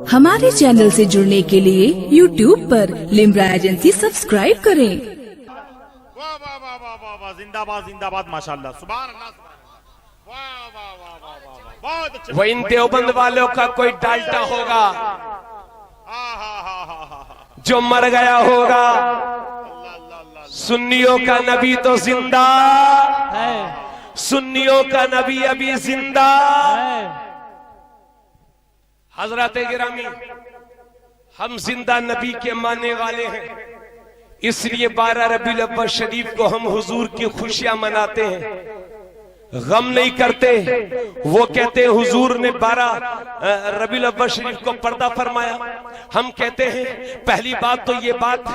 हमारे चैनल से जुड़ने के लिए YouTube पर लिम्रा एजेंसी सब्सक्राइब करें। वाह वाह वाह वाह वाह वाह, जिंदाबाद जिंदाबाद, माशाल्लाह, सुभान अल्लाह, वाह वाह वाह वाह वाह, बहुत अच्छा। वो इन देवबंद वालों का कोई डाल्टा होगा जो मर गया होगा। सुन्नियों का नबी तो जिंदा है, सुन्नियों का नबी अभी जिंदा है। हजरत गिरामी, हम जिंदा नबी के मानने वाले हैं, इसलिए 12 रबीउल अव्वल शरीफ को हम हुजूर की खुशियां मनाते हैं, गम नहीं करते। वो कहते हैं हुजूर ने 12 रबीउल अव्वल शरीफ को पर्दा फरमाया। हम कहते हैं पहली बात तो ये बात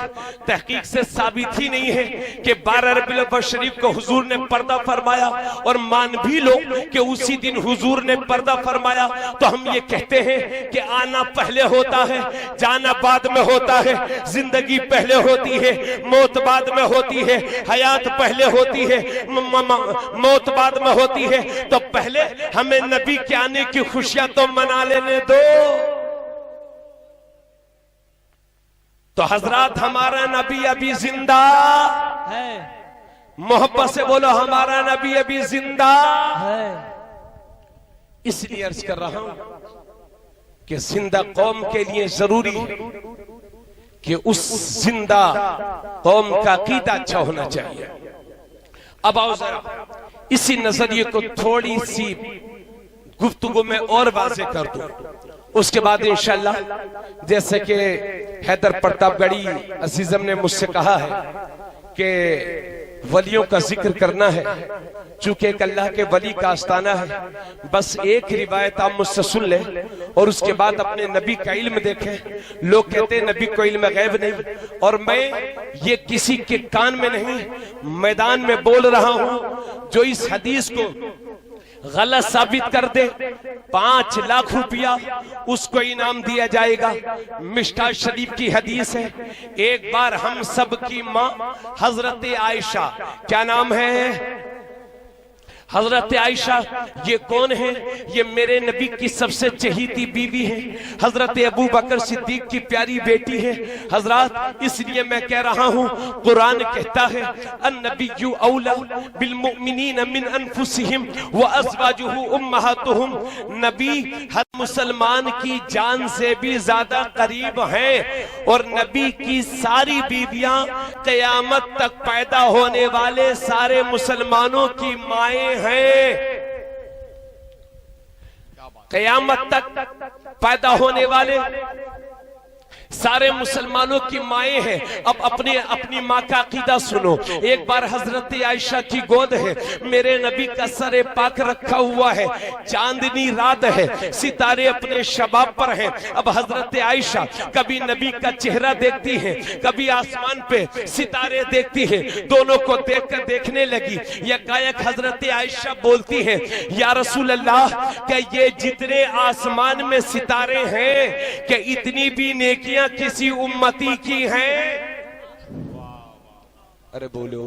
तहकीक से साबित ही नहीं है कि 12 रबीउल अव्वल शरीफ को हुजूर ने पर्दा फरमाया, और मान भी लो कि उसी दिन हुजूर ने पर्दा फरमाया, तो हम ये कहते हैं कि आना पहले होता है, जाना बाद में होता है, जिंदगी पहले होती है, मौत बाद में होती है, हयात पहले होती है, मौत बाद में होती है। तो पहले हमें नबी के आने की खुशियां तो मना लेने दो। तो हजरत, हमारा नबी अभी जिंदा है। मोहब्बत से बोलो, हमारा नबी अभी जिंदा है। इसलिए अर्ज कर रहा हूं कि जिंदा कौम के लिए जरूरी है कि उस जिंदा कौम का अकीदा अच्छा होना चाहिए। अब आओ जरा इसी नजरिए को थोड़ी सी गुफ्तगू में और वाज़ेह कर दूं, उसके बाद इंशाअल्लाह, जैसे कि हैदर प्रतापगढ़ी अजीजम ने मुझसे कहा है कि वलियों का जिक्र करना है, चूंकि एक अल्लाह के वली का आस्ताना है, बस एक रिवायत आप मुझसे सुन ले और उसके बाद अपने नबी का इल्म देखें। लोग कहते हैं नबी को इल्म गैब नहीं, और मैं ये किसी के कान में नहीं, मैदान में बोल रहा हूं। जो इस हदीस को गलत साबित कर दे, 5 लाख रुपया उसको इनाम दिया जाएगा। मिश्का शरीफ की हदीस है, एक बार हम सब की माँ हजरत आयशा, क्या नाम है, हजरत आयशा, ये कौन है? ये मेरे नबी की सबसे चहीती बीवी है, हजरत अबू बकर सिद्दीक की प्यारी बेटी है। हजरत, इसलिए मैं कह रहा हूं, कुरान कहता है अन्नबिय्यु औला बिल मुमिनीन मिन अनफुसिहिम व अज़वाजुहु उम्महातुहुम। नबी हर मुसलमान की जान से भी ज्यादा करीब है, और नबी की सारी बीवियां कयामत तक पैदा होने वाले सारे मुसलमानों की माएं हैं। कयामत तक पैदा होने वाले सारे मुसलमानों की माएं हैं। अब अपनी माँ का अकीदा सुनो। एक बार हजरत आयशा की गोद है, मेरे नबी का सरे पाक रखा हुआ है, चांदनी रात है, सितारे अपने शबाब पर हैं। अब हजरत आयशा कभी नबी का चेहरा देखती है, कभी आसमान पे सितारे देखती है, दोनों को देखकर देखने लगी। यह गायक हजरत आयशा बोलती है, या रसूल अल्लाह, क्या ये जितने आसमान में सितारे हैं, क्या इतनी भी नेकियां किसी उम्मती की हैं? अरे बोलो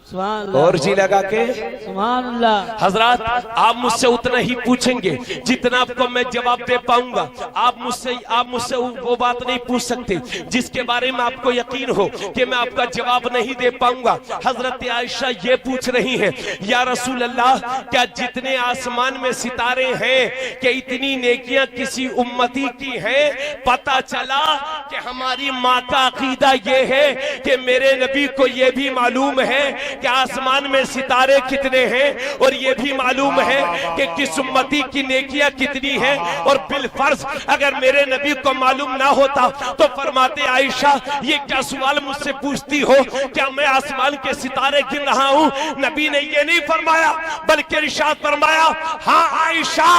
और जी लगा के सुभान अल्लाह। हजरत, आप मुझसे उतना ही पूछेंगे जितना आपको मैं जवाब दे पाऊंगा। आप मुझसे वो बात नहीं पूछ सकते जिसके बारे में आपको यकीन हो कि मैं आपका जवाब नहीं दे पाऊंगा। हजरत आयशा ये पूछ रही हैं, या रसूल अल्लाह, क्या जितने आसमान में सितारे हैं, क्या इतनी नेकियां किसी उम्मती की हैं? पता चला कि हमारी माँ का अकीदा ये है कि मेरे नबी को ये भी मालूम है कि आसमान में सितारे कितने हैं, और ये भी मालूम है कि किस उम्मती की नेकियां कितनी हैं। और बिलफर्ज अगर मेरे नबी को मालूम ना होता तो फरमाते, आयशा, ये क्या सवाल मुझसे पूछती हो? क्या मैं आसमान के सितारे गिन रहा हूं? नबी ने ये नहीं फरमाया, बल्कि इरशाद फरमाया, हाँ आयशा,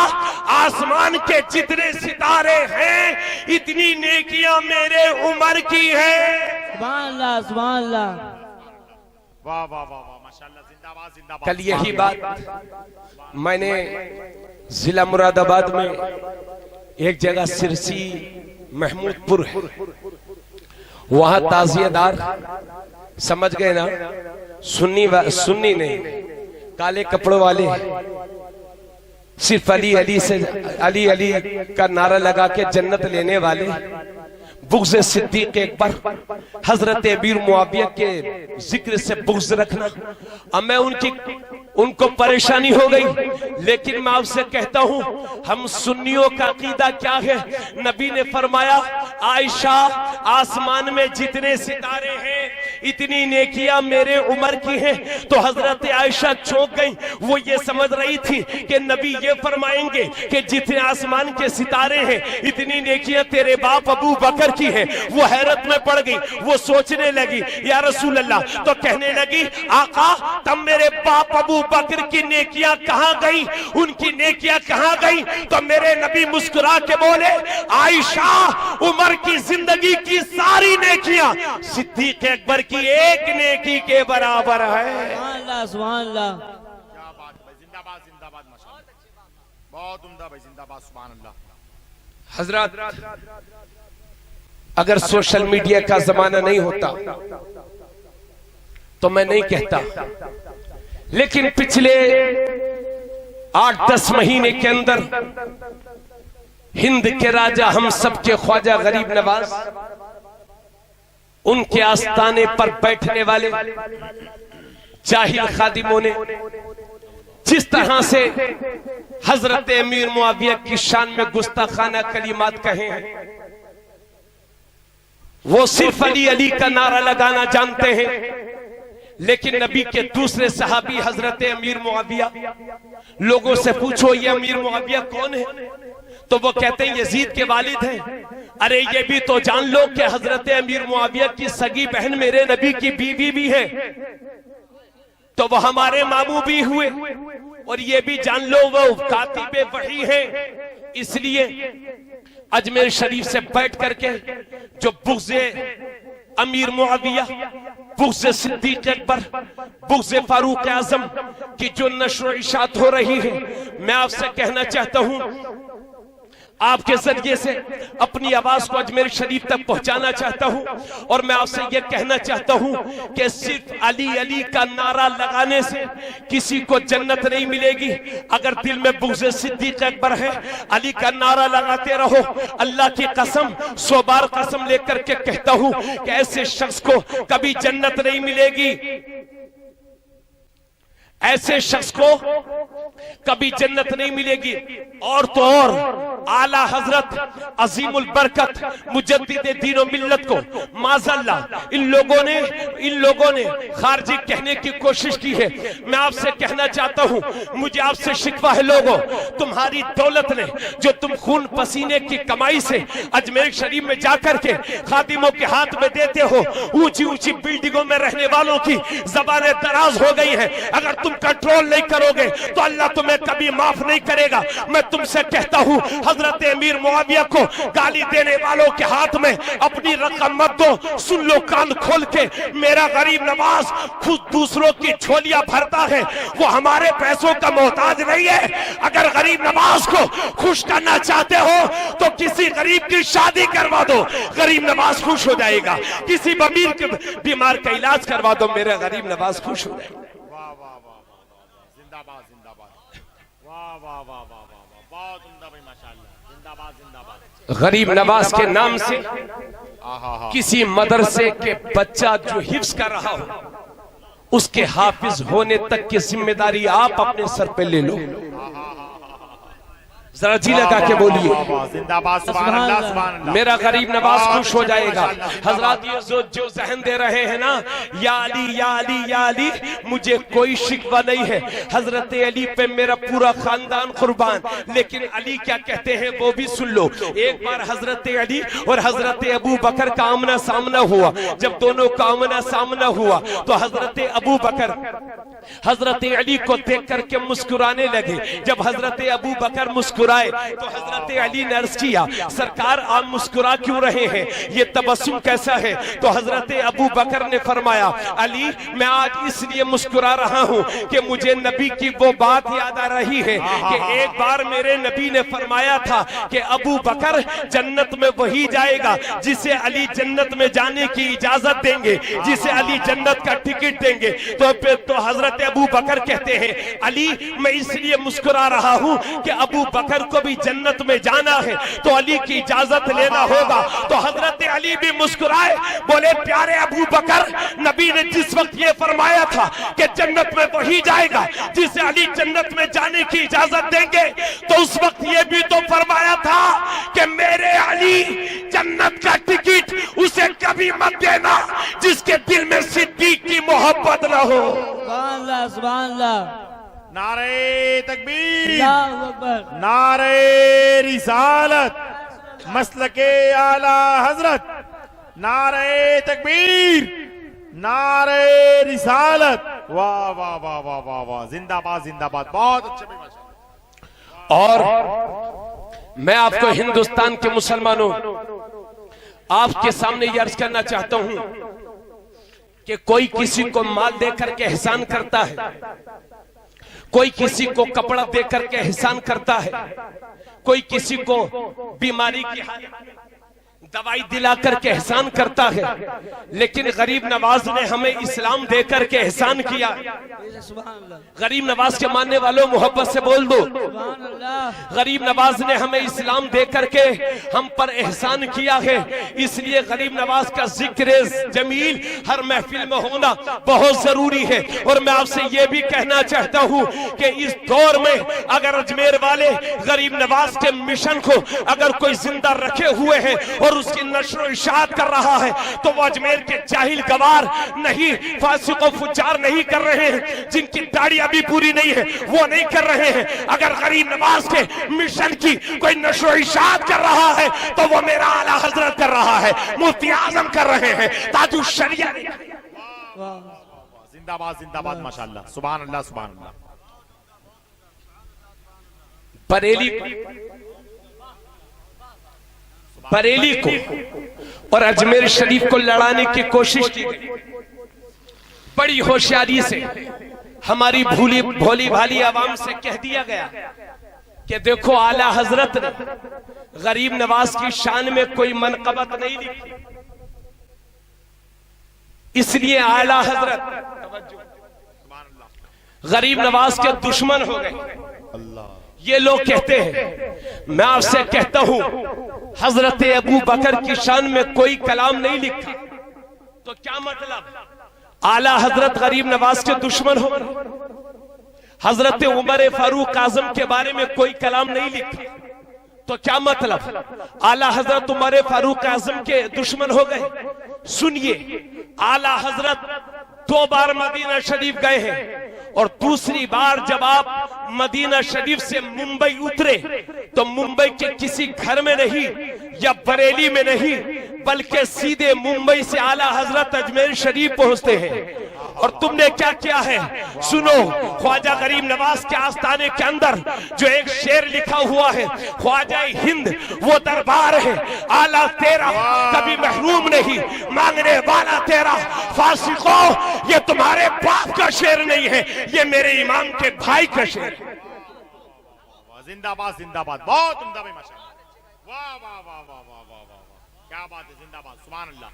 आसमान के जितने सितारे हैं, इतनी नेकियां मेरे उम्र की है। सुभान अल्लाह, सुभान अल्लाह। वाह वाह वाह वाह, माशाल्लाह, जिंदाबाद जिंदाबाद। कल यही बात मैंने जिला मुरादाबाद में एक जगह सिरसी महमूदपुर है, वहां ताजियादार, समझ गए ना, सुन्नी नहीं, काले कपड़ों वाले, सिर्फ अली अली से अली अली का नारा लगा के जन्नत लेने वाले बुग़्ज़ सिद्दीक़ अकबर हजरत अमीर मुआविया के जिक्र से बुग़्ज़ रखना। अब मैं उनको परेशानी हो गई, लेकिन मैं आपसे कहता हूं हम सुन्नियों का अकीदा क्या है। नबी ने फरमाया आयशा आसमान में जितने सितारे हैं इतनी नेकियां मेरे उमर की हैं। तो हजरत आयशा चौंक गई, वो ये समझ रही थी कि नबी ये फरमाएंगे कि जितने आसमान के सितारे हैं इतनी नेकियां तेरे बाप अबू बकर की है। वो हैरत में पड़ गई, वो सोचने लगी या रसूल अल्लाह, तो कहने लगी आका तब मेरे बाप अबू बकर की नेकियां कहां गई, उनकी नेकियां कहां गई। तो मेरे नबी मुस्कुरा के बोले आयशा उमर की जिंदगी की सारी नेकियां सिद्दीक अकबर की एक नेकी के बराबर है। सुभान अल्लाह, सुभान अल्लाह। क्या बात भाई, जिंदाबाद जिंदाबाद माशाल्लाह, बहुत उम्दा भाई, जिंदाबाद सुभान अल्लाह। हजरत अगर सोशल मीडिया का जमाना नहीं होता तो मैं नहीं कहता, लेकिन पिछले 8-10 महीने के अंदर हिंद के राजा हम सबके ख्वाजा गरीब नवाज, उनके आस्थाने पर बैठने वाले जाहिल खादिमों ने जिस तरह से हजरत अमीर मुआविया की शान में गुस्ताखाना कलिमात कहे हैं, वो सिर्फ अली अली का नारा लगाना जानते हैं। लेकिन नबी के दूसरे सहाबी हजरत अमीर मुआविया, लोगों से पूछो ये अमीर मुआविया कौन है, तो वो कहते हैं यजीद के वालिद हैं। अरे ये भी तो जान लो कि हजरत अमीर मुआविया की सगी बहन मेरे नबी की बीवी भी है, तो वो हमारे मामू भी हुए। और ये भी जान लो वो कातिबे वही है। इसलिए अजमेर शरीफ से बैठ करके जो बुग़्ज़े अमीर मुआविया, बुग़्ज़े सिद्दीक़ अकबर, बुग़्ज़े फारूक आज़म की जो नश्र इशात हो रही है, मैं आपसे कहना चाहता हूं, आपके जरिए से अपनी आवाज को अजमेर शरीफ तक पहुंचाना चाहता हूं। और मैं आपसे यह कहना चाहता हूं कि सिर्फ अली अली का नारा लगाने से किसी को जन्नत नहीं मिलेगी। अगर दिल में बुग़्ज़ सिद्दीक़ अकबर है, अली का नारा लगाते रहो। अल्लाह की कसम 100 बार कसम लेकर के कहता हूं कि ऐसे शख्स को कभी जन्नत नहीं मिलेगी, ऐसे शख्स को कभी जन्नत नहीं मिलेगी। और तो और आला हजरत अजीमुल बरकत मुजद्दिद दीन और मिल्लत को माज़अल्लाह इन लोगों ने खारजी कहने की कोशिश की है। मैं आपसे कहना चाहता हूं, मुझे आपसे शिकवा है लोगों, तुम्हारी दौलत ने जो तुम खून पसीने की कमाई से अजमेर शरीफ में जाकर के खादिमों के हाथ में देते हो, ऊंची ऊंची बिल्डिंगों में रहने वालों की जबानें दराज हो गई है। अगर तुम कंट्रोल नहीं करोगे तो अल्लाह तुम्हें कभी माफ नहीं करेगा। मैं तुमसे कहता हूं हजरत अमीर मुआविया को गाली देने वालों के हाथ में अपनी रकम मत दो। सुन लो कान खोल के, मेरा गरीब नवाज खुद दूसरों की झोलियां भरता है, वो हमारे पैसों का मोहताज नहीं है। अगर गरीब नवाज को खुश करना चाहते हो तो किसी गरीब की शादी करवा दो, गरीब नवाज खुश हो जाएगा। किसी बीमार का इलाज करवा दो, मेरा गरीब नवाज खुश हो जाएगा। वाह वाह वाह वाह, जिंदाबाद जिंदाबाद, वाह वाह वाह वाह वाह, बहुत उम्दा भाई माशाल्लाह, जिंदाबाद जिंदाबाद। गरीब नवाज के नाम से किसी मदरसे के बच्चा जो हिफ्ज कर रहा हो उसके हाफिज होने तक की जिम्मेदारी आप अपने सर पे ले लो। जरा जी लगा के बोलिए जिंदाबाद, सुभान अल्लाह, सुभान अल्लाह। मेरा गरीब नवाज खुश हो जाएगा। हजरत ये जो जहन दे रहे हैं ना, या अली या अली या अली, मुझे कोई शिकवा नहीं है। हजरत अली पे मेरा पूरा खानदान कुर्बान। लेकिन अली क्या कहते हैं वो भी सुन लो। एक बार हजरत अली और हजरत अबू बकर का आमना सामना हुआ। जब दोनों का आमना सामना हुआ तो हजरत अबू बकर हजरत अली को देख करके मुस्कुराने लगे। जब हजरत अबू बकर मुस्कुरा मुस्कुराए। तो हजरत अली ने अर्ज किया, सरकार आप मुस्कुरा क्यों रहे हैं, ये तबस्सुम कैसा है? तो हजरत अबू बकर ने फरमाया, अली मैं आज इसलिए मुस्कुरा रहा हूं कि मुझे नबी की वो बात याद आ रही है कि एक बार मेरे नबी ने फरमाया था कि अबू बकर जन्नत में वही जाएगा जिसे अली जन्नत में जाने की इजाजत देंगे, जिसे अली जन्नत का टिकट देंगे। तो हजरत अबू बकर कहते हैं, अली मैं इसलिए मुस्कुरा रहा हूं कि अबू बकर को भी जन्नत में जाना है तो अली की इजाजत लेना होगा। तो हजरत अली भी मुस्कुराए, बोले प्यारे अबू बकर, नबी ने जिस वक्त ये फरमाया था कि जन्नत में वही जाएगा जिसे अली जन्नत में जाने की इजाजत देंगे, तो उस वक्त ये भी तो फरमाया था कि मेरे अली जन्नत का टिकट उसे कभी मत देना जिसके दिल में सिद्दीक की मोहब्बत न हो। सुभान अल्लाह, सुभान अल्लाह। नारे तकबीर, अल्लाहु अकबर। नारे रिसालत, मसलके आला हजरत, नारे तकबीर, नारे रिसालत, वाह वाह वाह वाह वाह वाह, जिंदाबाद जिंदाबाद, बहुत अच्छे भाई माशाल्लाह। और मैं आपको हिंदुस्तान के मुसलमानों आपके सामने ये अर्ज करना चाहता हूं कि कोई किसी को माल देकर के एहसान करता है, कोई किसी को कपड़ा देकर के एहसान करता है, कोई किसी को बीमारी की हालत में दवाई दिला करके एहसान करता है, लेकिन गरीब नवाज ने हमें इस्लाम देकर के एहसान किया। गरीब नवाज के मानने वालों मोहब्बत से बोल दो, गरीब नवाज ने हमें इस्लाम देकर के हम पर एहसान किया है। इसलिए गरीब नवाज का जिक्र जमील हर महफिल में होना बहुत जरूरी है। और मैं आपसे ये भी कहना चाहता हूँ कि इस दौर में अगर अजमेर वाले गरीब नवाज के मिशन को अगर कोई जिंदा रखे हुए हैं और उसकी नशर इशात कर रहा है, तो वो अजमेर के जाहिल गवार नहीं, फासिक फुज्जार नहीं कर रहे हैं, जिनकी दाढ़ी अभी पूरी नहीं है वो नहीं कर रहे हैं। अगर गरीब नवाज के मिशन की कोई नशर इशात कर रहा है तो वो मेरा आला हजरत कर रहा है, मुफ्ती आजम कर रहे हैं, ताजु शरिया। जिंदाबाद जिंदाबाद माशाल्लाह, सुभान अल्लाह सुभान अल्लाह। बरेली को और अजमेर शरीफ को लड़ाने की कोशिश की गई। बड़ी होशियारी से हमारी भूली भोली भाली आवाम से कह दिया गया कि देखो आला हजरत ने गरीब नवाज की शान में कोई मनकबत नहीं लिखी, इसलिए आला हजरत गरीब नवाज के दुश्मन हो गए। ये लोग कहते हैं, मैं आपसे कहता हूं हजरत अबू बकर की शान में कोई कलाम नहीं लिखा, तो क्या मतलब? आला हजरत गरीब नवाज के दुश्मन हो। हजरत उमर फारूक आजम के बारे में कोई कलाम नहीं लिखा, तो क्या मतलब? आला हजरत उमर फारूक आजम के दुश्मन हो गए। सुनिए, आला हजरत 2 बार मदीना शरीफ गए हैं और दूसरी बार जब आप मदीना शरीफ से मुंबई उतरे तो मुंबई के किसी घर में नहीं या बरेली में नहीं, बल्कि सीधे मुंबई से आला हजरत अजमेर शरीफ पहुंचते हैं। और तुमने क्या किया है सुनो, ख्वाजा गरीब नवाज के आस्थाने के अंदर जो एक शेर लिखा हुआ है, ख्वाजा हिंद वो दरबार है, आला तेरा कभी महरूम नहीं, मांगने वाला तेरा फासिको, ये तुम्हारे बाप का शेर नहीं है, ये मेरे इमाम के भाई का शेर है। जिंदाबाद जिंदाबाद, बहुत उम्दा भाई माशाल्लाह, वाह वाह वाह वाह वाह वाह वाह, क्या बात है, जिंदाबाद, सुभान अल्लाह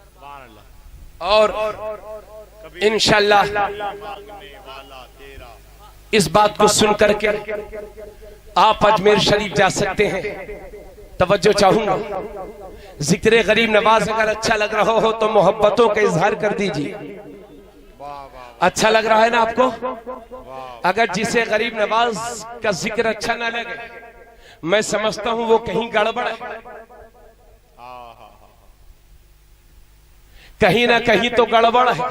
सुभान अल्लाह। और इंशाल्लाह इस बात को सुन करके आप अजमेर शरीफ जा सकते हैं। तवज्जो चाहूंगा, जिक्र गरीब नवाज अगर अच्छा लग रहा हो तो मोहब्बतों का इजहार कर दीजिए। अच्छा लग रहा है ना आपको? अगर जिसे गरीब नवाज का जिक्र अच्छा ना लगे, मैं समझता हूं वो कहीं गड़बड़ है, कहीं ना कहीं तो गड़बड़ है।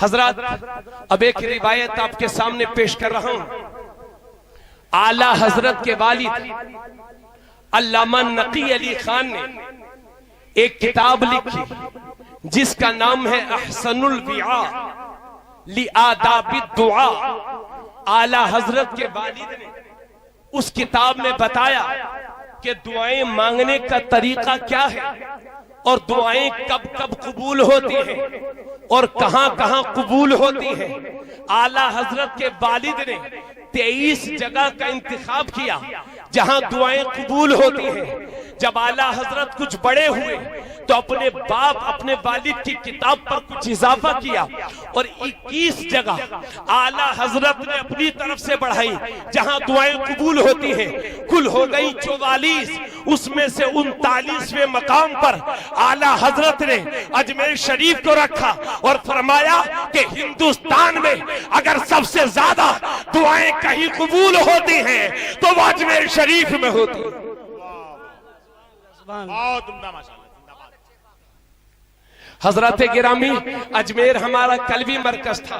हजरत, अब एक रिवायत आपके सामने पेश कर रहा हूं। आला हजरत के वालिद अल्लामा नकी अली खान ने एक किताब लिखी जिसका नाम है अहसनुल बिआ लि आदाबि दुआ। आला हजरत के वालिद ने उस किताब में बताया कि दुआएं मांगने का तरीका क्या है और दुआएं कब कब कबूल होती हैं और कहां कहां कबूल होती हैं। आला हजरत के वालिद ने 23 जगह का इंतखाब किया जहां दुआएं कबूल होती हैं। जब आला हजरत कुछ बड़े हुए तो अपने बाप अपने वालिद की किताब पर कुछ इजाफा किया और 21 जगह आला हजरत ने अपनी तरफ से बढ़ाई जहां दुआएं कबूल होती हैं। कुल हो गई 44, उसमें से 39वें मकाम पर आला हजरत ने अजमेर शरीफ को रखा और फरमाया कि हिंदुस्तान में अगर सबसे ज्यादा दुआएं कहीं कबूल होती हैं तो वो अजमेर शरीफ में होती है। बहुत उम्दा माशाल्लाह, जिंदाबाद। हजरत गिरामी, अजमेर हमारा कल भी मरकज था,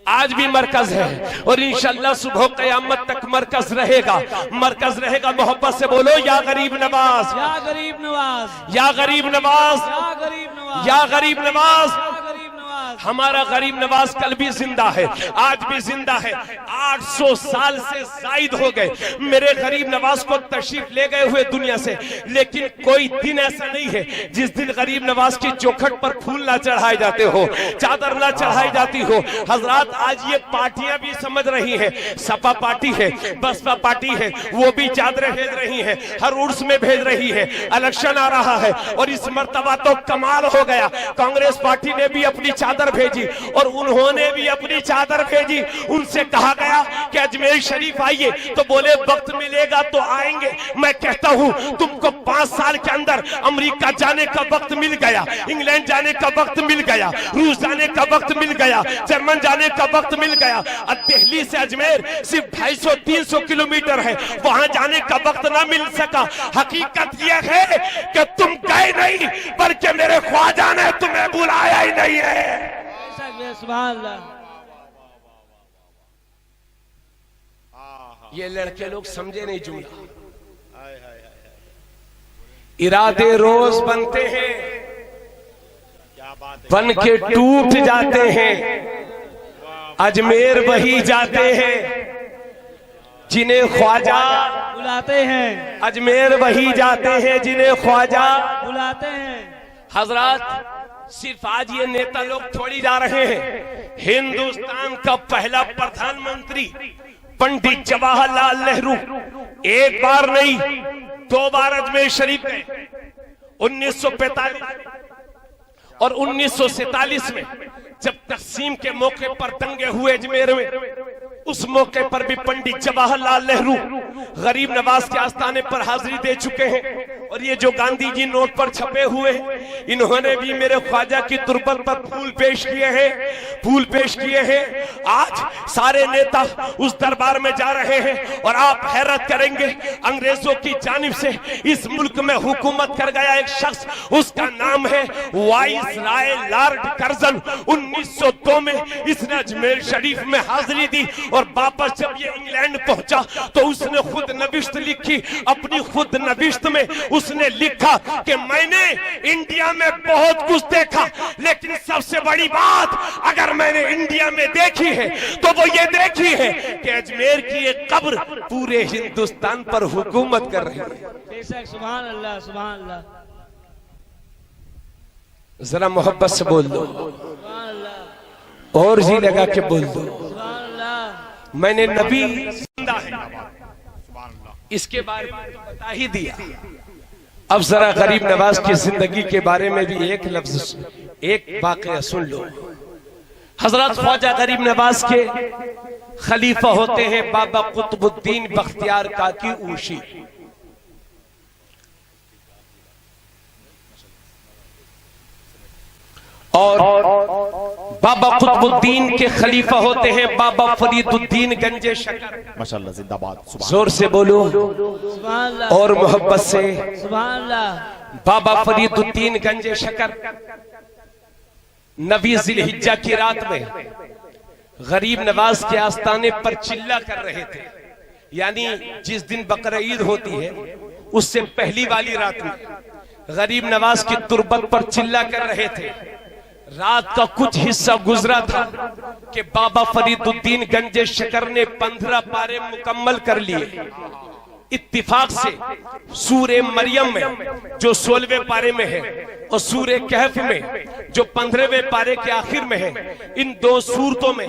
आज भी मरकज है और इंशाअल्लाह सुबह क़यामत तक मरकज रहेगा। मरकज रहेगा। मोहब्बत से बोलो या गरीब नवाज, या गरीब नवाज, या गरीब नवाज, या गरीब नवाज, या गरीब नवाज। या गरीब नवाज। हमारा गरीब नवाज कल भी जिंदा है, आज भी जिंदा है। 800 साल से जायद हो गए मेरे गरीब नवाज को तशरीफ ले गए हुए दुनिया से, लेकिन कोई दिन ऐसा नहीं है जिस दिन गरीब नवाज की चौखट पर फूल ना चढ़ाए जाते हो, चादर ना चढ़ाई जाती हो। हजरात, आज ये पार्टियां भी समझ रही हैं, सपा पार्टी है, बसपा पार्टी है, वो भी चादरें भेज रही हैं, हर उर्स में भेज रही है। इलेक्शन आ रहा है और इस मर्तबा तो कमाल हो गया, कांग्रेस पार्टी ने भी अपनी चादर भेजी और उन्होंने भी अपनी चादर भेजी। उनसे कहा गया कि अजमेर शरीफ आइए, तो बोले वक्त मिलेगा तो आएंगे। मैं कहता हूं तुमको 5 साल के अंदर अमेरिका जाने का वक्त मिल गया, इंग्लैंड जाने का वक्त मिल गया, रूस जाने का वक्त मिल गया, जर्मन जाने का वक्त मिल गया। दिल्ली से अजमेर सिर्फ 250-300 किलोमीटर है, वहां जाने का वक्त ना मिल सका। हकीकत यह है कि तुम गए नहीं, बल्कि मेरे ख्वाजा ने तुम्हें बुलाया ही नहीं है। सुभान अल्लाह। ये लड़के लोग समझे नहीं जुमला। इरादे रोज बनते हैं, क्या बात है। बन के टूट जाते हैं। अजमेर वही जाते हैं जिन्हें ख्वाजा बुलाते हैं, अजमेर वही जाते हैं जिन्हें ख्वाजा बुलाते हैं। हजरात, सिर्फ आज ये नेता लोग थोड़ी जा रहे हैं। हिंदुस्तान का पहला प्रधानमंत्री पंडित जवाहरलाल नेहरू एक बार नहीं 2 बार अजमेर शरीफ गए। 1945 और 1947 में जब तकसीम के मौके पर दंगे हुए अजमेर में, उस मौके पर भी पंडित जवाहरलाल नेहरू गरीब नवाज के आस्थाने पर हाजिरी दे चुके हैं। और ये जो गांधी जी नोट पर छपे हुए हैं, इन्होंने भी मेरे ख्वाजा की तुरबत पर फूल पेश किए हैं, फूल पेश किए हैं। आज सारे नेता उस दरबार में जा रहे हैं और आप हैरत करेंगे, अंग्रेजों की जानिब से इस मुल्क में हुकूमत कर गया एक शख्स, उसका नाम है वाइस राय लॉर्ड कर्जन। 1902 में इसने अजमेर शरीफ में हाजिरी दी और वापस जब ये इंग्लैंड पहुंचा तो उसने खुद नविश्त लिखी। अपनी खुद नविश्त में उसने लिखा कि मैंने इंडिया में बहुत कुछ देखा, लेकिन सबसे बड़ी बात अगर मैंने इंडिया में देखी है तो वो ये देखी है कि अजमेर की एक कब्र पूरे हिंदुस्तान पर हुकूमत कर रही है। बेशक, सुभान अल्लाह, सुभान अल्लाह। जरा मोहब्बत से बोल दो सुभान अल्लाह, और जी लगा के बोल दो, सुभान अल्लाह। मैंने नबी जिंदा है, सुभान अल्लाह। इसके बारे में तो बता ही दिया। अब जरा गरीब नवाज की जिंदगी के बारे में भी एक लफ्ज, एक वाकया सुन लो। हजरत ख्वाजा गरीब नवाज के खलीफा होते हैं बाबा कुतुबुद्दीन बख्तियार काकी ऊशी। और बाबा कुतुबुद्दीन के खलीफा होते हैं बाबा फरीदुद्दीन गंजे शकर। माशाल्लाह, जिंदाबाद। सुभान जोर से बोलो सुभान अल्लाह और मोहब्बत से। सुभान अल्लाह। बाबा फरीदुद्दीन गंजे शकर नबी जिलहिज्जा की रात में गरीब नवाज के आस्थाने पर चिल्ला कर रहे थे, यानी जिस दिन बकरा ईद होती है उससे पहली वाली रात में गरीब नवाज की तुरबत पर चिल्ला कर रहे थे रात का कुछ हिस्सा गुजरा था कि बाबा फरीदुद्दीन गंजे शकर ने 15 पारे मुकम्मल कर लिए। इत्तिफाक से सूरे मरियम में जो 16वें पारे में है और सूरे कहफ में जो 15वें पारे के आखिर में है, इन दो सूरतों में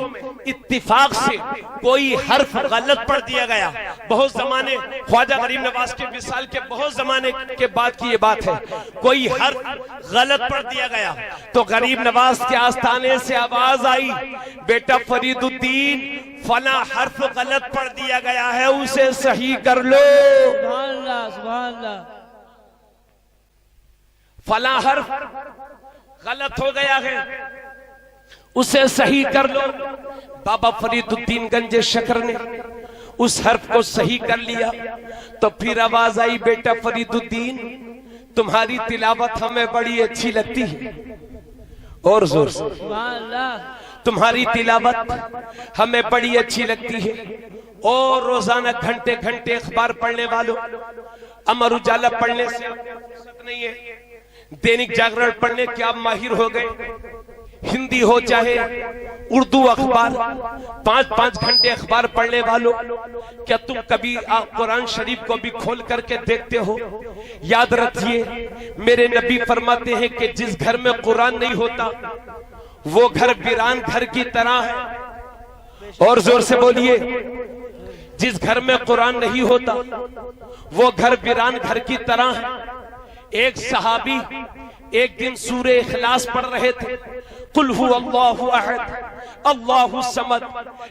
इत्तिफाक से कोई हर्फ गलत पढ़ दिया गया। बहुत जमाने ख्वाजा गरीब नवाज के विसाल के बहुत जमाने के बाद की ये बात है, कोई हर्फ गलत पढ़ दिया गया तो गरीब नवाज के आस्थाने से आवाज आई, बेटा फरीदुद्दीन फला हर्फ गलत पढ़ दिया गया है, उसे सही कर लो। सुभान अल्लाह, सुभान अल्लाह। फला हर्फ गलत हो गया है, उसे सही कर लो। बाबा फरीदुद्दीन गंजे शकर ने उस हर्फ को सही कर लिया तो फिर आवाज आई, बेटा फरीदुद्दीन तुम्हारी तिलावत हमें बड़ी अच्छी लगती है, और जोर से सुभान अल्लाह। तुम्हारी तिलावत हमें बड़ी अच्छी लगती है। और रोजाना घंटे घंटे अखबार पढ़ने वालों, अमर उजाला पढ़ने से नहीं है, दैनिक जागरण पढ़ने के आप माहिर हो गए। हिंदी हो चाहे उर्दू अखबार, 5-5 घंटे अखबार पढ़ने वालों, क्या तुम कभी कुरान शरीफ को भी खोल करके देखते हो? याद रखिए, मेरे नबी फरमाते हैं कि जिस घर में कुरान नहीं होता वो घर वीरान घर की तरह है। और जोर से बोलिए, जिस घर में कुरान नहीं होता वो घर वीरान घर की तरह है। एक सहाबी एक दिन सूरे इखलास पढ़ रहे थे, कुल हु अल्लाहु अहद अल्लाहु समद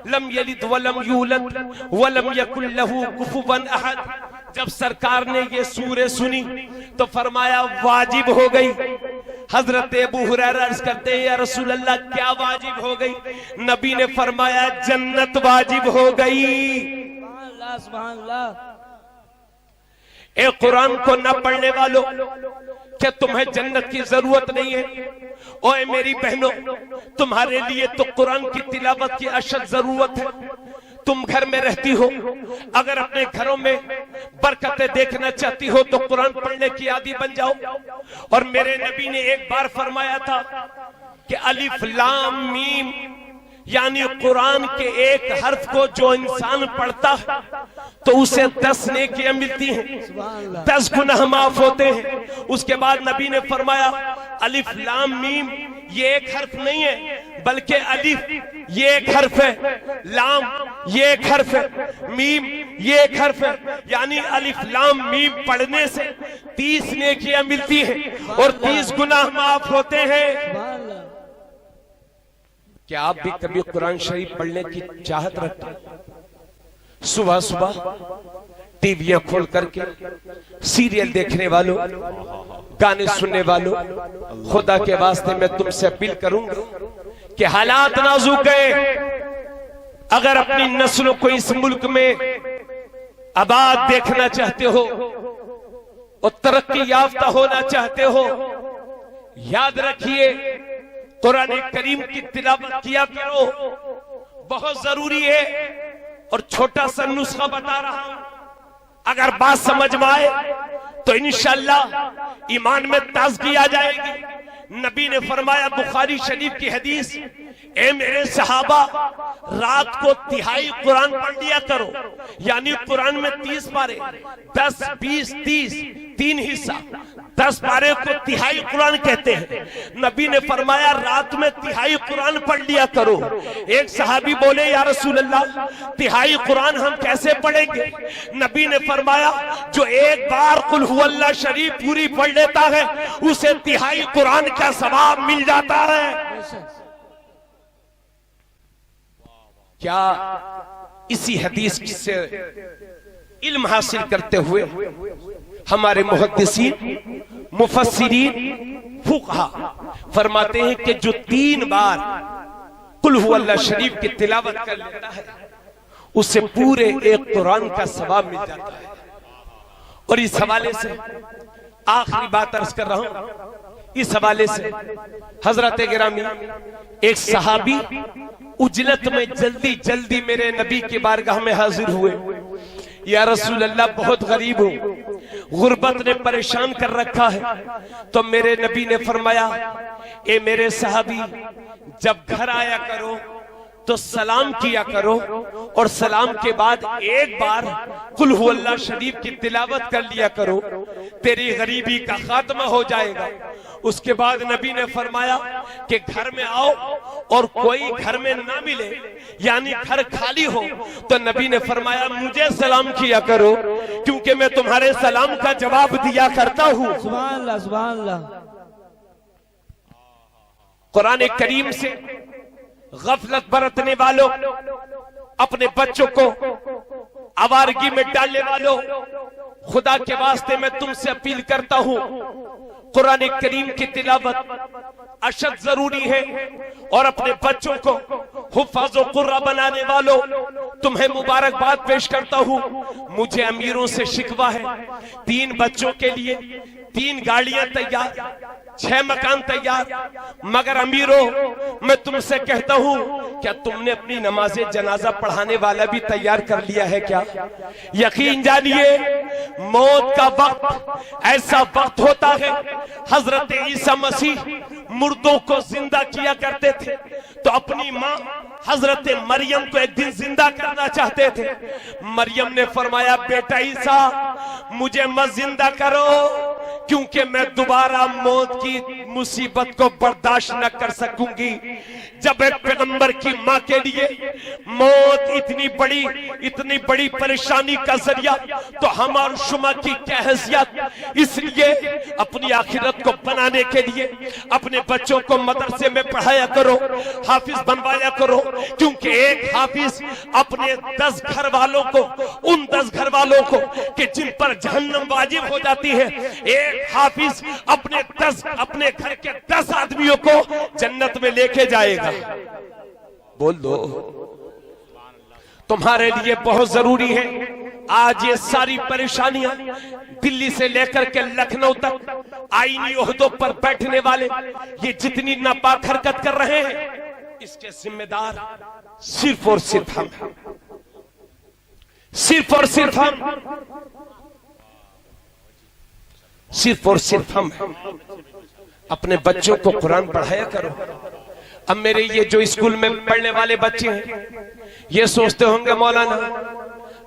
लम यलिद वलम यूलद वलम यकुल लहू कुफुवन अहद। जब सरकार ने ये सूरे सुनी तो फरमाया वाजिब हो गई। हजरत अबू हुरैरा अर्ज करते हैं, या रसूल अल्लाह क्या वाजिब हो गई? नबी ने फरमाया जन्नत वाजिब हो गई। सुभान अल्लाह, सुभान अल्लाह। एक कुरान को न पढ़ने वालों, क्या तुम्हें जन्नत की जरूरत नहीं है? ओए मेरी बहनों, तुम्हारे लिए तो कुरान की तिलावत की अशद जरूरत है। तुम घर में रहती हो, अगर अपने घरों में बरकतें देखना चाहती हो तो कुरान पढ़ने की आदी बन जाओ। और मेरे नबी ने एक बार फरमाया था कि अलिफ लाम मीम, यानी कुरान के एक हर्फ को जो इंसान पढ़ता है तो उसे 10 नेकियां मिलती हैं, 10 गुनाह माफ होते हैं। उसके बाद नबी ने फरमाया अलिफ लाम मीम ये एक हर्फ नहीं है, बल्कि अलिफ ये एक हर्फ है, लाम ये एक हर्फ है, मीम ये एक हर्फ है। यानी अलिफ लाम मीम पढ़ने से 30 नेकियां मिलती हैं और 30 गुनाह माफ होते हैं। क्या आप भी कभी कुरान शरीफ पढ़ने की चाहत रखते हैं? सुबह सुबह टीवियां खोल करके सीरियल देखने वालों, गाने सुनने वालों, खुदा के वास्ते मैं तुमसे अपील करूंगा कि हालात नाजुक है। अगर अपनी नस्लों को इस मुल्क में आबाद देखना चाहते हो और तरक्की याफ्ता होना चाहते हो, याद रखिए कुरान करीम की तिलावत किया करो, बहुत जरूरी है। और छोटा सा नुस्खा बता रहा हूं, अगर बात समझ में आए तो इंशाअल्लाह ईमान में ताजगी आ जाएगी। नबी ने फरमाया, बुखारी शरीफ की हदीस, ए मेरे सहाबा रात को तिहाई कुरान पढ़ लिया करो। यानी कुरान में 30 पारे, 10, 20, 30, 3 हिस्सा, 10 पारे को तिहाई कुरान कहते हैं। नबी ने फरमाया रात में तिहाई कुरान पढ़ लिया करो। एक सहाबी बोले, या रसूल अल्लाह तिहाई कुरान हम कैसे पढ़ेंगे? नबी ने फरमाया जो एक बार कुल हुवल्लाह शरीफ पूरी पढ़ लेता है उसे तिहाई कुरान का सवाब मिल जाता है। क्या इसी हदीस से इल्म हासिल करते हुए हमारे मुहद्दिसीन, मुफस्सिरीन, फुक़हा फरमाते हैं कि जो 3 बार कुल हुवल्लाह शरीफ की तिलावत कर लेता है उसे पूरे एक कुरान का सवाब मिल जाता है। और इस हवाले से आखिरी बात अर्ज कर रहा हूं, इस हवाले से हजरत गिरामी एक सहाबी उजलत में जल्दी जल्दी मेरे नबी की बारगाह में हाजिर हुए। या रसूल अल्लाह बहुत गरीब हूं, गुर्बत ने परेशान कर रखा है। तो मेरे नबी ने फरमाया, ए मेरे सहाबी, जब घर आया करो तो सलाम किया करो और सलाम के बाद एक बार कुल हु अल्लाह शरीफ की तिलावत कर लिया करो, तेरी गरीबी का खात्मा हो जाएगा। उसके बाद नबी ने फरमाया कि घर में आओ और कोई घर में ना मिले, यानी घर खाली हो, तो नबी ने फरमाया मुझे सलाम किया करो, क्योंकि मैं तुम्हारे सलाम का जवाब दिया करता हूं। सुभान अल्लाह, सुभान अल्लाह। कुरान करीम से गफलत बरतने वालों, अपने बच्चों को आवारगी में डालने वालों, खुदा के वास्ते मैं तुमसे अपील करता हूं, कुरान करीम की तिलावत अशद जरूरी है। और अपने बच्चों को हुफ़ाज़ो कुर्रा बनाने वालों, तुम्हें मुबारकबाद पेश करता हूं। मुझे अमीरों से शिकवा है, 3 बच्चों के लिए 3 गाड़ियां तैयार, 6 मकान तैयार, मगर अमीरों मैं तुमसे कहता हूं, क्या तुमने अपनी नमाज़े जनाजा पढ़ाने वाला भी तैयार कर लिया है क्या? यकीन जानिए, मौत का वक्त ऐसा वक्त होता है, हजरत ईसा मसीह मुर्दों को जिंदा किया करते थे, तो अपनी मां हजरत मरियम को एक दिन जिंदा करना चाहते थे। मरियम ने फरमाया, बेटा ईसा मुझे मत जिंदा करो, क्योंकि मैं दोबारा मौत की मुसीबत को बर्दाश्त न कर सकूंगी। जब एक पैगंबर की मां के लिए मौत इतनी बड़ी परेशानी का जरिया, तो हम और शुमा की क्या हैसियत। इसलिए अपनी आखिरत को बनाने के लिए अपने बच्चों को मदरसे में पढ़ाया करो, हाफिज बनवाया करो, क्योंकि एक हाफिज अपने 10 घर वालों को, उन 10 घर वालों को कि जिन पर जहन्नम वाजिब हो जाती है, एक हाफिज अपने घर के 10 आदमियों को जन्नत में लेके जाएगा। बोल दो, तुम्हारे लिए बहुत जरूरी है। आज ये सारी परेशानियां दिल्ली से लेकर के लखनऊ तक आईनी ओहदों पर बैठने वाले ये जितनी नापाक हरकत कर रहे हैं, इसके जिम्मेदार सिर्फ और सिर्फ हम, सिर्फ और सिर्फ हम, सिर्फ और सिर्फ हम। अपने बच्चों को कुरान पढ़ाया करो। अब मेरे ये जो स्कूल में पढ़ने वाले बच्चे हैं, ये सोचते होंगे मौलाना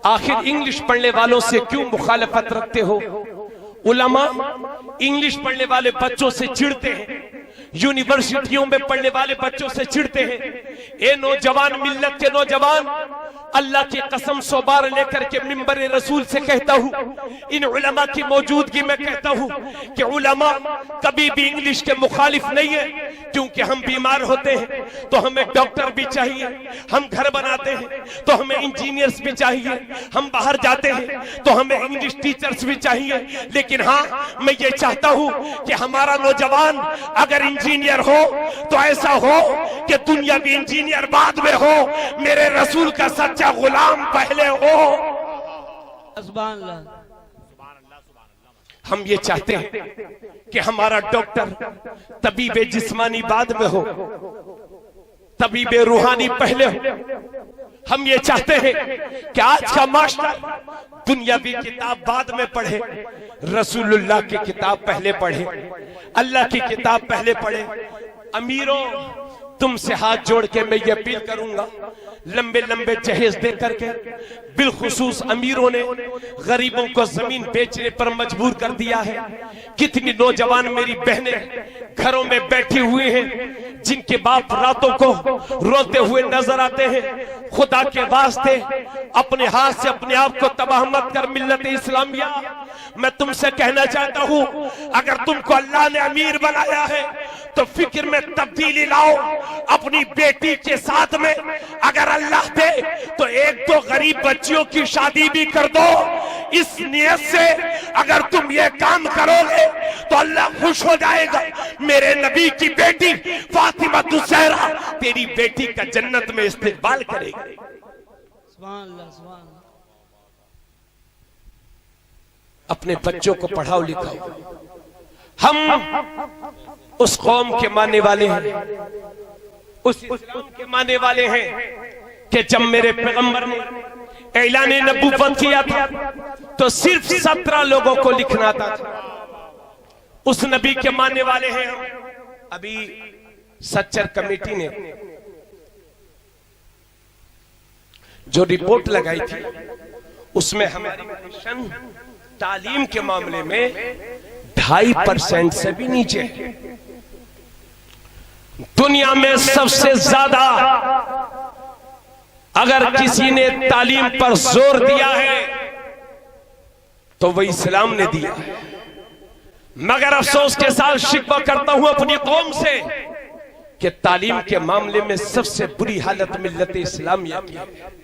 आखिर इंग्लिश पढ़ने वालों से क्यों मुखालफत रखते हो? उलमा इंग्लिश पढ़ने वाले बच्चों से चिढ़ते हैं, यूनिवर्सिटियों में पढ़ने वाले बच्चों से चिढ़ते हैं। ए नौजवान, मिल्लत के नौजवान, अल्लाह की कसम 100 बार लेकर के मिंबर रसूल से कहता हूं, इन उलमा की मौजूदगी में कहता हूं कि उलमा कभी भी इंग्लिश के मुखालिफ नहीं है, क्योंकि हम बीमार होते हैं तो हमें डॉक्टर भी चाहिए, हम घर बनाते हैं तो हमें इंजीनियर्स भी चाहिए, हम बाहर जाते हैं तो हमें इंग्लिश टीचर्स भी चाहिए। लेकिन हाँ, मैं ये चाहता हूं कि हमारा नौजवान अगर इंजीनियर हो तो ऐसा हो कि दुनियावी इंजीनियर बाद में हो, मेरे रसूल का सच्चा गुलाम पहले हो। सुभान अल्लाह। हम ये चाहते हैं कि हमारा डॉक्टर तबीबे जिस्मानी बाद में हो, तबीबे रूहानी पहले हो। हम ये चाहते हैं कि आज का मास्टर दुनियावी किताब बाद में पढ़े, रसूलुल्लाह की किताब पहले पढ़े, अल्लाह की किताब पहले पढ़े। अमीरों, तुमसे हाथ जोड़ के मैं ये अपील करूंगा, लंबे लंबे जहेज दे करके बिलखुसूस अमीरों ने गरीबों को जमीन बेचने पर मजबूर कर दिया है। कितनी नौजवान मेरी बहनें घरों में बैठी हुई हैं, जिनके बाप रातों को रोते हुए नजर आते हैं। खुदा के वास्ते अपने हाथ से अपने आप को तबाह मत कर मिल्लत इस्लामिया। मैं तुमसे कहना चाहता हूं, अगर तुमको अल्लाह ने अमीर बनाया है तो फिक्र में तब्दीली लाओ। अपनी बेटी के साथ में अगर अल्लाह दे तो 1-2 गरीब बच्चियों की शादी भी कर दो। इस नियत से अगर तुम ये काम करोगे तो अल्लाह खुश हो जाएगा। मेरे नबी की बेटी फातिमा ज़हरा तेरी बेटी का जन्नत में इस्तेकबाल करेगी। सुभान अल्लाह, सुभान अल्लाह। अपने बच्चों को पढ़ाओ लिखाओ। हम उस कौम के मानने वाले हैं, उस इस्लाम के मानने वाले हैं कि जब मेरे पैगंबर ने ऐलान नबूवत किया था तो सिर्फ 17 लोगों को लिखना था। उस नबी के मानने वाले हैं हम। अभी सच्चर कमेटी ने जो रिपोर्ट लगाई थी उसमें हमारी मिशन तालीम के मामले में 2.5% से भी नीचे है। दुनिया में सबसे ज्यादा अगर किसी ने तालीम पर जोर दिया है तो वह इस्लाम ने दिया है। मगर अफसोस के साथ शिकवा करता हूं अपनी कौम से कि तालीम के मामले में सबसे बुरी हालत मिल्लत इस्लामिया की है।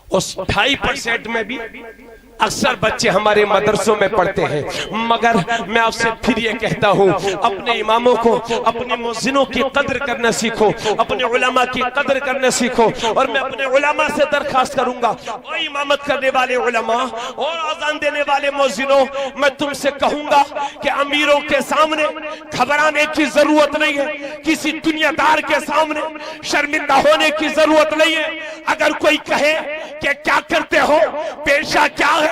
उस 2.5% में भी अक्सर बच्चे हमारे मदरसों में पढ़ते हैं। मगर मैं आपसे फिर ये कहता हूं, अपने इमामों को, अपने मुअज्जिनों की कद्र करना सीखो, अपने उलमा की कद्र करना सीखो। और मैं अपने उलमा से दरखास्त करूंगा, और इमामत करने वाले उलमा और अज़ान देने वाले मुअज्जिनों, मैं तुमसे कहूंगा कि अमीरों के सामने घबराने की जरूरत नहीं है, किसी दुनियादार के सामने शर्मिंदा होने की जरूरत नहीं है। अगर कोई कहे कि क्या करते हो, पेशा क्या है,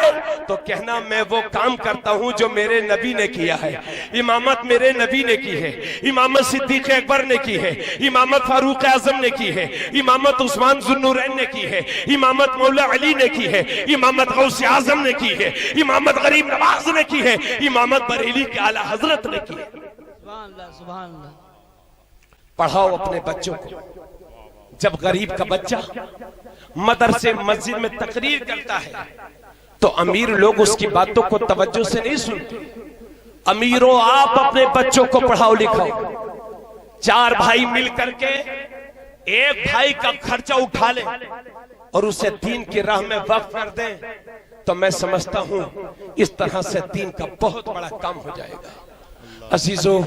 तो कहना मैं वो काम करता हूं जो मेरे नबी ने किया है। इमामत मेरे नबी ने की है, इमामत सिद्दीक अकबर ने की है, इमामत फारूक आजम ने की है, इमामत उस्मान जुन्नूरैन ने की है, इमामत मौला अली ने की है, इमामत गौस आजम ने की है, इमामत गरीब नवाज ने की है, इमामत बरेली के आला हजरत ने की है। सुभान अल्लाह, सुभान अल्लाह। पढ़ाओ अपने बच्चों को। जब गरीब का बच्चा मदरसे मस्जिद में तकरीर करता है तो अमीर लोग उसकी बातों को तवज्जो से नहीं सुनते। अमीरों, आप अपने बच्चों को पढ़ाओ लिखाओ। 4 भाई मिल करके एक भाई का खर्चा उठा ले और उसे दीन की राह में वक्फ कर दें, तो मैं समझता हूं इस तरह से दीन का बहुत बड़ा काम हो जाएगा। अजीजों,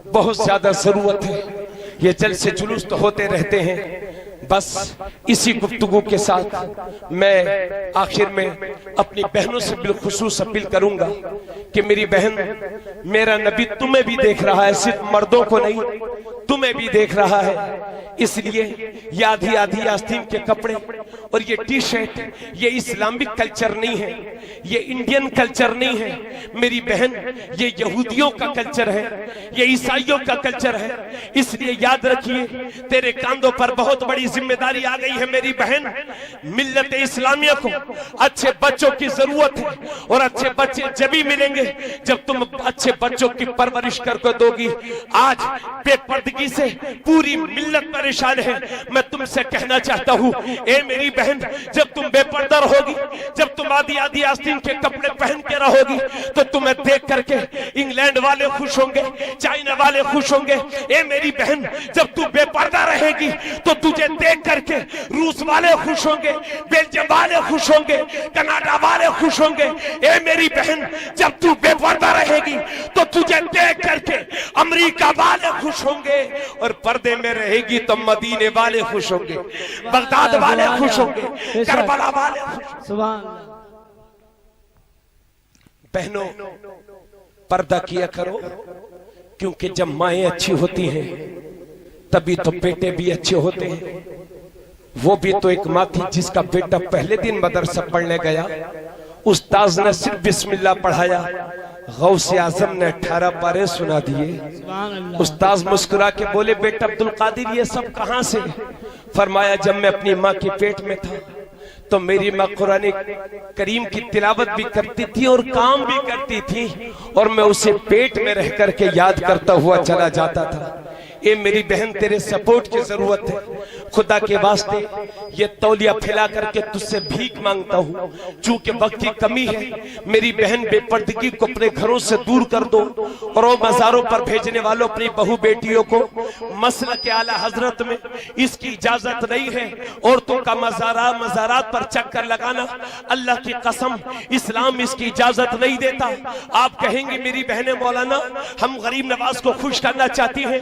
बहुत ज्यादा जरूरत है। ये जलसे जुलूस तो होते रहते हैं। बस इसी गुफ्तगू के साथ मैं आखिर में अपनी बहनों से बिलखुसूस अपील करूंगा कि मेरी बहन, मेरा नबी तुम्हें भी देख रहा है, सिर्फ मर्दों को नहीं, तुम्हें भी देख रहा है। इसलिए ये आधी आधी आस्तीन के कपड़े और ये टी शर्ट, ये इस्लामिक कल्चर नहीं है, ये इंडियन कल्चर नहीं है मेरी बहन, ये यहूदियों का कल्चर है, ये ईसाइयों का कल्चर है। इसलिए याद रखिए, तेरे कांधों पर बहुत बड़ी जिम्मेदारी आ गई है मेरी बहन। मिल्लत इस्लामिया को अच्छे बच्चों की जरूरत है, और अच्छे बच्चे जब ही मिलेंगे जब तुम अच्छे बच्चों की परवरिश करके दोगी। आज बेपर्दगी से पूरी मिल्लत परेशान है। मैं तुमसे कहना चाहता हूं, ए मेरी बहन, जब तुम बेपर्दा रहोगी, जब तुम आधी आधी आस्तीन के कपड़े पहन के रहोगी, तो तुम्हें देख करके इंग्लैंड वाले खुश होंगे, चाइना वाले खुश होंगे। ए मेरी बहन, जब तू बेपर्दा रहेगी तो तुझे देख करके रूस वाले खुश होंगे, बेल्जियम वाले खुश होंगे, कनाडा वाले खुश होंगे। ए मेरी बहन, जब तू बेपर्दा रहेगी तो तुझे देख करके अमेरिका वाले खुश होंगे, और पर्दे में रहेगी तो मदीने वाले खुश होंगे, बगदाद वाले खुश होंगे, करबला वाले खुश। सुभान अल्लाह। बहनों, पर्दा किया करो, क्योंकि जब माएं अच्छी होती हैं तभी तो बेटे भी अच्छे होते हैं। वो भी तो एक माँ थी जिसका बेटा पहले दिन मदरसा पढ़ने गया, उस्ताद ने सिर्फ बिस्मिल्लाह पढ़ाया, गौसे आजम ने 18 पारे सुना दिए। उस्ताद मुस्कुरा के बोले, बेटा अब्दुल कादिर ये सब कहां से? फरमाया, जब मैं अपनी माँ के पेट में था तो मेरी माँ कुरान करीम की तिलावत भी करती थी और काम भी करती थी, और मैं उसे पेट में रह करके याद करता हुआ चला जाता था। ए मेरी बहन, तेरे सपोर्ट की जरूरत है। खुदा के वास्ते ये तौलिया फैला करके तुझसे भीख मांगता हूँ, चूंकि वक्त की कमी है। मेरी बहन, बेपर्दगी को अपने घरों से दूर कर दो, और वो मज़ारों पर भेजने वालों अपनी बहू बेटियों को मसला के आला हजरत में इसकी इजाजत नहीं है। औरतों का मज़ारात पर चक्कर लगाना, अल्लाह की कसम, इस्लाम इसकी इजाजत नहीं देता। आप कहेंगे मेरी बहनें, मौलाना हम गरीब नवाज को खुश करना चाहती हैं,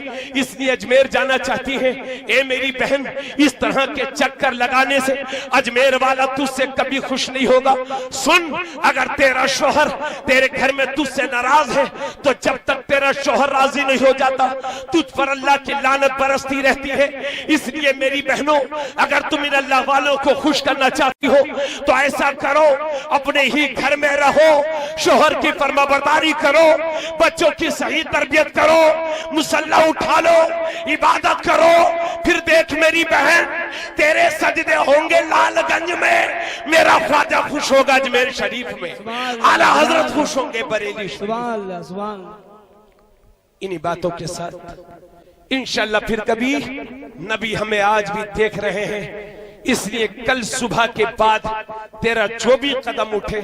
इसलिए अजमेर जाना चाहती है। ए मेरी बहन, इस तरह के चक्कर लगाने से अजमेर वाला तुझसे कभी खुश नहीं होगा। सुन, अगर तेरा शोहर तेरे घर में तुझसे नाराज है तो जब तक तेरा शोहर राजी नहीं हो जाता तुझ पर अल्लाह की लानत बरसती रहती है। इसलिए मेरी बहनों, अगर तुम इन अल्लाह वालों को खुश करना चाहती हो तो ऐसा करो, अपने ही घर में रहो, शोहर की फरमाबरदारी करो, बच्चों की सही तरबियत करो, मुसल्ला उठा लो, इबादत करो। फिर देख मेरी बहन, तेरे सजदे होंगे लालगंज में, मेरा ख्वाजा खुश होगा अजमेर शरीफ में, आला हजरत खुश होंगे बरेली। सुभान अल्लाह, सुभान अल्लाह। इन्हीं बातों के साथ इंशाल्लाह फिर कभी, नबी हमें आज भी देख रहे हैं, इसलिए कल सुबह के बाद तेरा जो भी कदम उठे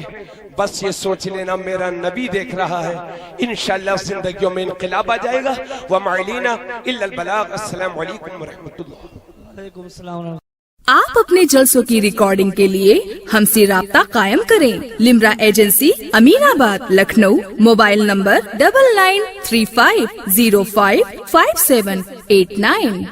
बस ये सोच लेना मेरा नबी देख रहा है। इंशाल्लाह जिंदगियों में इनकलाब आ जाएगा। व माइलीना इल्लल बलाग। अस्सलामु अलैकुम व रहमतुल्लाह। वालेकुम सलाम। आप अपने जलसों की रिकॉर्डिंग के लिए हमसे राब्ता कायम करें। Limra agency, Aminabad, Lucknow. Mobile number 9935055789।